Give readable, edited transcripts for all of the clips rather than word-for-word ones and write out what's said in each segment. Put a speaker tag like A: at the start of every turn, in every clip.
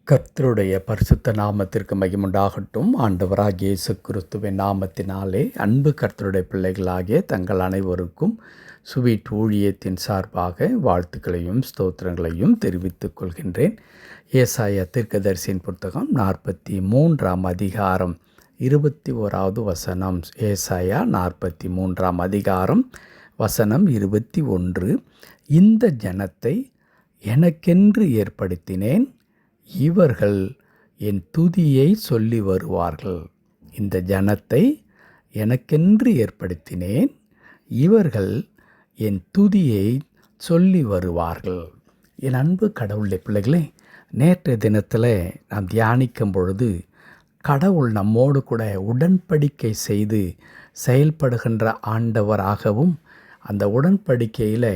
A: கர்த்தருடைய பரிசுத்த நாமத்திற்கு மகிமுண்டாகட்டும். ஆண்டவராகிய இயேசு கிறிஸ்துவின் நாமத்தினாலே அன்பு கர்த்தருடைய பிள்ளைகளாகிய தங்கள் அனைவருக்கும் சுவீட் ஊழியத்தின் சார்பாக வாழ்த்துக்களையும் ஸ்தோத்திரங்களையும் தெரிவித்துக் கொள்கின்றேன். ஏசாயா தீர்க்கதரிசியின் புத்தகம் 43ஆம் அதிகாரம் 21வது வசனம். ஏசாயா 43ஆம் அதிகாரம் வசனம் 21. இந்த ஜனத்தை எனக்கென்று ஏற்படுத்தினேன், இவர்கள் என் துதியை சொல்லி வருவார்கள். இந்த ஜனத்தை எனக்கென்று ஏற்படுத்தினேன், இவர்கள் என் துதியை சொல்லி வருவார்கள். என் அன்பு கடவுளுடைய பிள்ளைகளே, நேற்றைய தினத்தில் நாம் தியானிக்கும் பொழுது கடவுள் நம்மோடு கூட உடன்படிக்கை செய்து செயல்படுகின்ற ஆண்டவராகவும், அந்த உடன்படிக்கையில்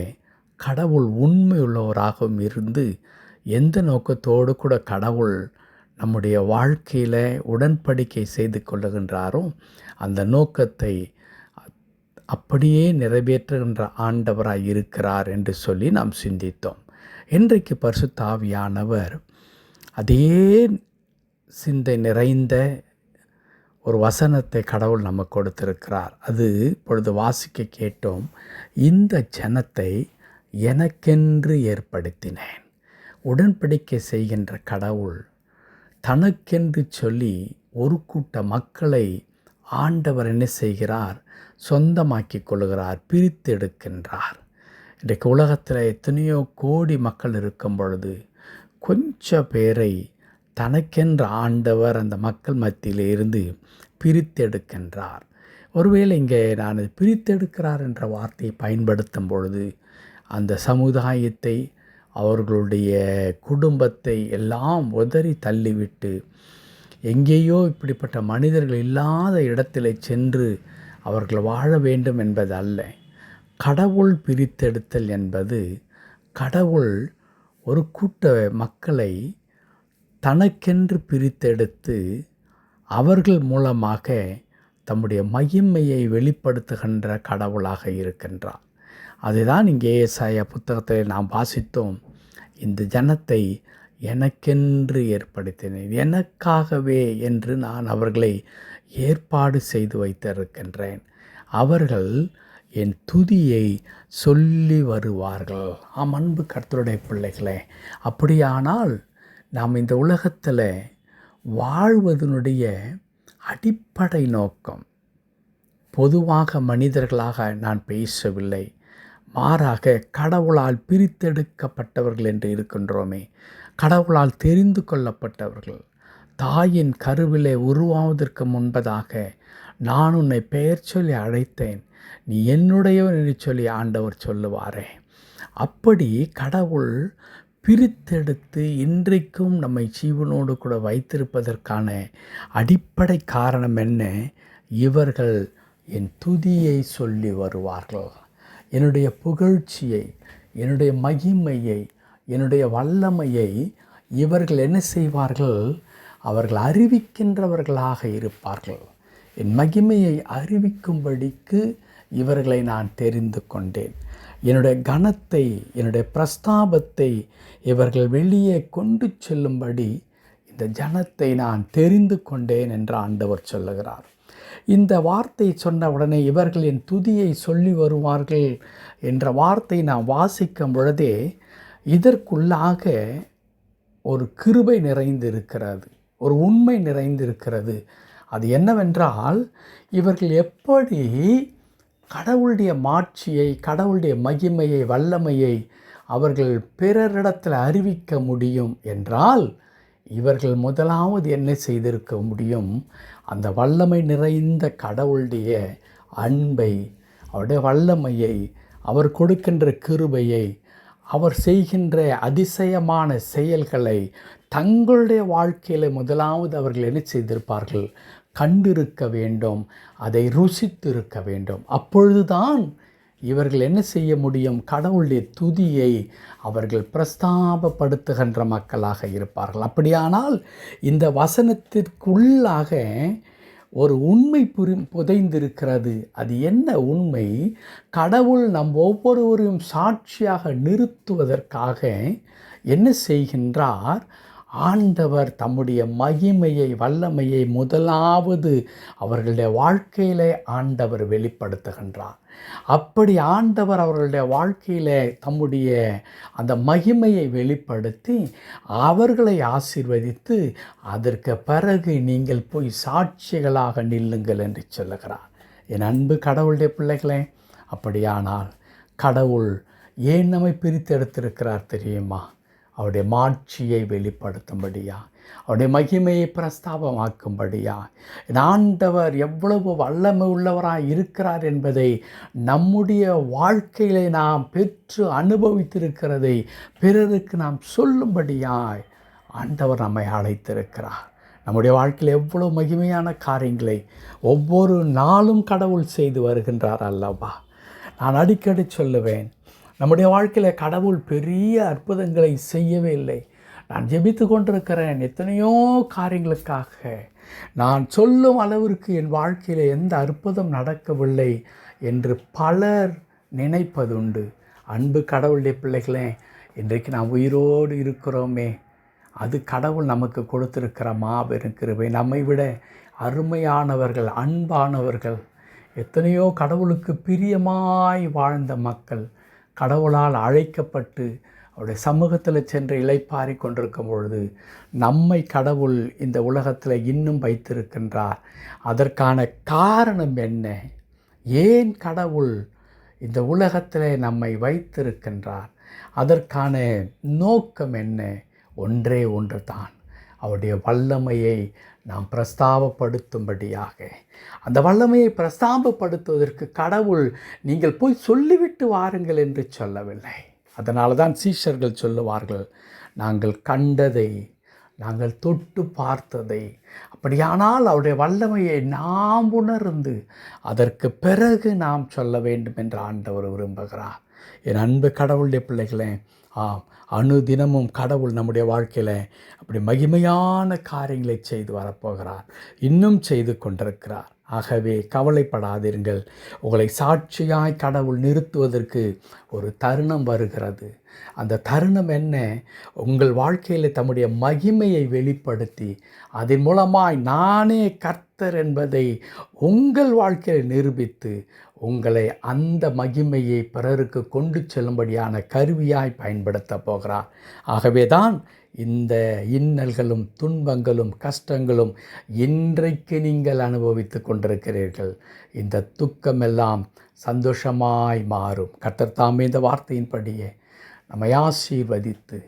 A: கடவுள் உண்மையுள்ளவராகவும் இருந்து எந்த நோக்கத்தோடு கூட கடவுள் நம்முடைய வாழ்க்கையில் உடன்படிக்கை செய்து கொள்ளுகின்றாரோ அந்த நோக்கத்தை அப்படியே நிறைவேற்றுகின்ற ஆண்டவராய் இருக்கிறார் என்று சொல்லி நாம் சிந்தித்தோம். இன்றைக்கு பரிசுத்த ஆவியானவர் அதே சிந்தை நிறைந்த ஒரு வசனத்தை கடவுள் நமக்கு கொடுத்திருக்கிறார். அது இப்பொழுது வாசிக்க கேட்டோம். இந்த ஜனத்தை எனக்கென்று ஏற்படுத்தினேன். உடன்படிக்கை செய்கின்ற கடவுள் தனக்கென்று சொல்லி ஒரு கூட்ட மக்களை ஆண்டவர் என்ன செய்கிறார்? சொந்தமாக்கி கொள்கிறார், பிரித்தெடுக்கின்றார். இன்றைக்கு உலகத்தில் எத்தனையோ கோடி மக்கள் இருக்கும் பொழுது கொஞ்சம் பேரை தனக்கென்ற ஆண்டவர் அந்த மக்கள் மத்தியில் இருந்து பிரித்தெடுக்கின்றார். ஒருவேளை இங்கே நான் பிரித்தெடுக்கிறார் என்ற வார்த்தையை பயன்படுத்தும் பொழுது அந்த சமுதாயத்தை, அவர்களுடைய குடும்பத்தை எல்லாம் உதறி தள்ளிவிட்டு எங்கேயோ இப்படிப்பட்ட மனிதர்கள் இல்லாத இடத்திலே சென்று அவர்கள் வாழ வேண்டும் என்பது அல்ல. கடவுள் பிரித்தெடுத்தல் என்பது கடவுள் ஒரு கூட்ட மக்களை தனக்கென்று பிரித்தெடுத்து அவர்கள் மூலமாக தம்முடைய மகிமையை வெளிப்படுத்துகின்ற கடவுளாக இருக்கின்றார். அதுதான் இங்கே ஏசாயா புத்தகத்தில் நாம் வாசித்தோம். இந்த ஜனத்தை எனக்கென்று ஏற்படுத்தினேன், எனக்காகவே என்று நான் அவர்களை ஏற்பாடு செய்து வைத்திருக்கின்றேன். அவர்கள் என் துதியை சொல்லி வருவார்கள். அன்பு கர்த்தருடைய பிள்ளைகளே, அப்படியானால் நாம் இந்த உலகத்தில் வாழ்வதனுடைய அடிப்படை நோக்கம், பொதுவாக மனிதர்களாக நான் பேசவில்லை, மாறாக கடவுளால் பிரித்தெடுக்கப்பட்டவர்கள் என்று இருக்கின்றோமே, கடவுளால் தெரிந்து கொள்ளப்பட்டவர்கள். தாயின் கருவிலே உருவாவதற்கு முன்பதாக நான் உன்னை பெயர் சொல்லி அழைத்தேன், நீ என்னுடையவன் என்று சொல்லி ஆண்டவர் சொல்லுவாரே. அப்படி கடவுள் பிரித்தெடுத்து இன்றைக்கும் நம்மை ஜீவனோடு கூட வைத்திருப்பதற்கான அடிப்படை காரணம் என்ன? இவர்கள் என் துதியை சொல்லி வருவார்கள். என்னுடைய புகழ்ச்சியை, என்னுடைய மகிமையை, என்னுடைய வல்லமையை இவர்கள் என்ன செய்வார்கள்? அவர்கள் அறிவிக்கின்றவர்களாக இருப்பார்கள். என் மகிமையை அறிவிக்கும்படிக்கு இவர்களை நான் தெரிந்து கொண்டேன். என்னுடைய கனத்தை, என்னுடைய பிரஸ்தாபத்தை இவர்கள் வெளியே கொண்டு செல்லும்படி இந்த ஜனத்தை நான் தெரிந்து கொண்டேன் என்று ஆண்டவர் சொல்லுகிறார். இந்த வார்த்தை சொன்ன உடனே இவர்கள் என் துதியை சொல்லி வருவார்கள் என்ற வார்த்தை நாம் வாசிக்கும் பொழுதே இதற்குள்ளாக ஒரு கிருபை நிறைந்திருக்கிறது, ஒரு உண்மை நிறைந்திருக்கிறது. அது என்னவென்றால், இவர்கள் எப்படி கடவுளுடைய மாட்சியை, கடவுளுடைய மகிமையை, வல்லமையை அவர்கள் பிறரிடத்தில் அறிவிக்க முடியும் என்றால், இவர்கள் முதலாவது என்ன செய்திருக்க முடியும்? அந்த வல்லமை நிறைந்த கடவுளுடைய அன்பை, அவருடைய வல்லமையை, அவர் கொடுக்கின்ற கிருபையை, அவர் செய்கின்ற அதிசயமான செயல்களை தங்களுடைய வாழ்க்கையில் முதலாவது அவர்கள் என்ன செய்திருப்பார்கள்? கண்டிருக்க வேண்டும், அதை ருசித்திருக்க வேண்டும். அப்பொழுதுதான் இவர்கள் என்ன செய்ய முடியும்? கடவுளுடைய துதியை அவர்கள் பிரஸ்தாபப்படுத்துகின்ற மக்களாக இருப்பார்கள். அப்படியானால் இந்த வசனத்திற்குள்ளாக ஒரு உண்மை புதைந்திருக்கிறது. அது என்ன உண்மை? கடவுள் நம் ஒவ்வொருவரையும் சாட்சியாக நிறுத்துவதற்காக என்ன செய்கின்றார்? ஆண்டவர் தம்முடைய மகிமையை வல்லமையை முதலாவது அவர்களுடைய வாழ்க்கையிலே ஆண்டவர் வெளிப்படுத்துகின்றார். அப்படி ஆண்டவர் அவர்களுடைய வாழ்க்கையிலே தம்முடைய அந்த மகிமையை வெளிப்படுத்தி அவர்களை ஆசீர்வதித்து அதற்கு பிறகு நீங்கள் போய் சாட்சிகளாக நில்லுங்கள் என்று சொல்லுகிறார். என் அன்பு கடவுளுடைய பிள்ளைகளே, அப்படியானால் கடவுள் ஏன் நம்மை பிரித்தெடுத்திருக்கிறார் தெரியுமா? அவருடைய மாட்சியை வெளிப்படுத்தும்படியா, அவருடைய மகிமையை பிரஸ்தாபமாக்கும்படியா, ஆண்டவர் எவ்வளவு வல்லமை உள்ளவராய் இருக்கிறார் என்பதை நம்முடைய வாழ்க்கையிலே நாம் பெற்று அனுபவித்திருக்கிறதை பிறருக்கு நாம் சொல்லும்படியாய் ஆண்டவர் நம்மை அழைத்திருக்கிறார். நம்முடைய வாழ்க்கையில் எவ்வளோ மகிமையான காரியங்களை ஒவ்வொரு நாளும் கடவுள் செய்து வருகின்றார் அல்லவா? நான் அடிக்கடி சொல்லுவேன், நம்முடைய வாழ்க்கையில் கடவுள் பெரிய அற்புதங்களை செய்யவே இல்லை. நான் ஜெபித்து கொண்டிருக்கிறேன் எத்தனையோ காரியங்களுக்காக. நான் சொல்லும் அளவிற்கு என் வாழ்க்கையில் எந்த அற்புதம் நடக்கவில்லை என்று பலர் நினைப்பதுண்டு. அன்பு கடவுளுடைய பிள்ளைகளே, இன்றைக்கு நாம் உயிரோடு இருக்கிறோமே, அது கடவுள் நமக்கு கொடுத்திருக்கிற மாபெரும் கிருபை. நம்மை விட அருமையானவர்கள், அன்பானவர்கள், எத்தனையோ கடவுளுக்கு பிரியமாய் வாழ்ந்த மக்கள் கடவுளால் அழைக்கப்பட்டு அவருடைய சமூகத்தில் சென்று இளைப்பாரி கொண்டிருக்கும் பொழுது நம்மை கடவுள் இந்த உலகத்தில் இன்னும் வைத்திருக்கின்றார். அதற்கான காரணம் என்ன? ஏன் கடவுள் இந்த உலகத்தில் நம்மை வைத்திருக்கின்றார்? அதற்கான நோக்கம் என்ன? ஒன்றே ஒன்று தான், அவருடைய வல்லமையை நாம் பிரஸ்தாபப்படுத்தும்படியாக. அந்த வல்லமையை பிரஸ்தாபப்படுத்துவதற்கு கடவுள் நீங்கள் போய் சொல்லிவிட்டு வாருங்கள் என்று சொல்லவில்லை. அதனால தான் சீஷர்கள் சொல்லுவார்கள், நாங்கள் கண்டதை, நாங்கள் தொட்டு பார்த்ததை, அப்படியானால் அவருடைய வல்லமையை நாம் உணர்ந்து அதற்கு பிறகு நாம் சொல்ல வேண்டும் என்று ஆண்டவர் விரும்புகிறார். என் அன்பு கடவுளுடைய பிள்ளைகளே, அனுதினமும் கடவுள் நம்முடைய வாழ்க்கையில் அப்படி மகிமையான காரியங்களை செய்து வரப்போகிறார், இன்னும் செய்து கொண்டிருக்கிறார். ஆகவே கவலைப்படாதீர்கள். உங்களை சாட்சியாய் கடவுள் நிறுத்துவதற்கு ஒரு தருணம் வருகிறது. அந்த தருணம் என்ன? உங்கள் வாழ்க்கையில் தம்முடைய மகிமையை வெளிப்படுத்தி அதன் மூலமாய் நானே கர்த்தர் என்பதை உங்கள் வாழ்க்கையில் நிரூபித்து உங்களை அந்த மகிமையை பிறருக்கு கொண்டு செல்லும்படியான கருவியாய் பயன்படுத்த போகிறார். ஆகவே தான் இந்த இன்னல்களும் துன்பங்களும் கஷ்டங்களும் இன்றைக்கு நீங்கள் அனுபவித்து கொண்டிருக்கிறீர்கள். இந்த துக்கமெல்லாம் சந்தோஷமாய் மாறும். கர்த்தர் தாமே இந்த வார்த்தையின்படியே நம்மை ஆசீர்வதித்து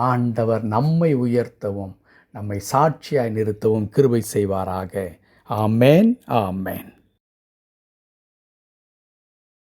A: ஆண்டவர் நம்மை உயர்த்தவும் நம்மை சாட்சியாய் நிறுத்தவும் கிருபை செய்வாராக. ஆமேன், ஆமேன்.